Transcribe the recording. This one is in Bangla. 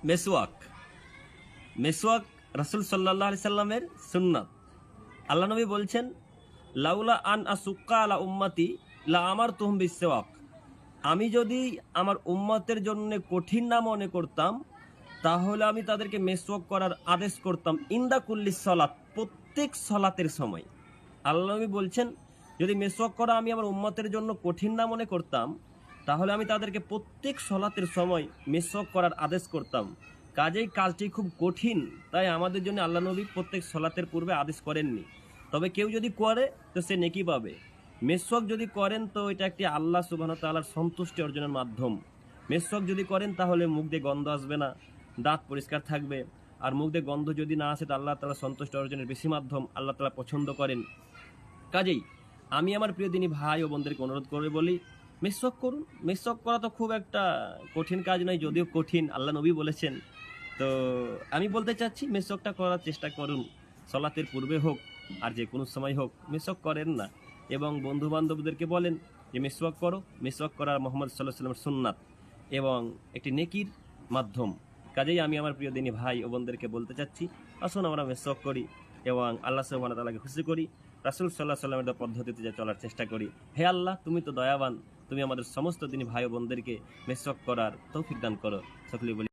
মেসওয়াক মেসওয়াক রাসূল সাল্লাল্লাহু আলাইহি সাল্লামের সুন্নাত। আল্লাহ নবী বলছেন, লাউলা আন আসুক্কা আলা উম্মতি লা আমারতুহুম বিসওয়াক। আমি যদি আমার উম্মতের জন্য কঠিন না মনে করতাম, তাহলে আমি তাদেরকে মেসওয়াক করার আদেশ করতাম ইনদা কুল্লি সলাত, প্রত্যেক সলাতের সময়। আল্লাহ নবী বলছেন, যদি মেসওয়াক করা আমি আমার উম্মতের জন্য কঠিন না মনে করতাম, তাহলে আমি তাদেরকে প্রত্যেক সলাতের সময় মেসওয়াক করার আদেশ করতাম। কাজেই কাজটি খুব কঠিন, তাই আমাদের জন্য আল্লাহ নবী প্রত্যেক সলাতের পূর্বে আদেশ করেননি। তবে কেউ যদি করে তো সে নেকি পাবে। মেসওয়াক যদি করেন তো এটা একটি আল্লাহ সুবহানাহু ওয়া তাআলার সন্তুষ্টি অর্জনের মাধ্যম। মেসওয়াক যদি করেন তাহলে মুখ দিয়ে গন্ধ আসবে না, দাঁত পরিষ্কার থাকবে। আর মুখ দিয়ে গন্ধ যদি না আসে তো আল্লাহ তাআলা সন্তুষ্টি অর্জনের বেশি মাধ্যম, আল্লাহ তাআলা পছন্দ করেন। কাজেই আমি আমার প্রিয় দিনী ভাই ও বোনদেরকে অনুরোধ করে বলি, মেসওয়াক করুন। মেসওয়াক করা তো খুব একটা কঠিন কাজ নয়, যদিও কঠিন, আল্লাহ নবী বলেছেন। তো আমি বলতে চাচ্ছি, মেসওয়াকটা করার চেষ্টা করুন, সলাতের পূর্বে হোক আর যে কোনো সময় হোক। মেসওয়াক করেন না এবং বন্ধু বান্ধবদেরকে বলেন যে মেসওয়াক করো। মেসওয়াক করা মুহাম্মদ সাল্লাল্লাহু আলাইহি ওয়াসাল্লামের সুন্নাত এবং একটি নেকির মাধ্যম। কাজেই আমি আমার প্রিয় দিনী ভাই ও বোনদেরকে বলতে চাচ্ছি, আসুন আমরা মেসওয়াক করি এবং আল্লাহ সুবহানাহু ওয়া তাআলাকে খুশি করি, রাসূল সাল্লাল্লাহু আলাইহি ওয়াসাল্লামের পদ্ধতিতে চলার চেষ্টা করি। হে আল্লাহ, তুমি তো দয়াবান, তুমি আমাদের সমস্ত দিনী ভাই ও বোনদেরকে মেসওয়াক করার তৌফিক দান করো। সকলেই বলি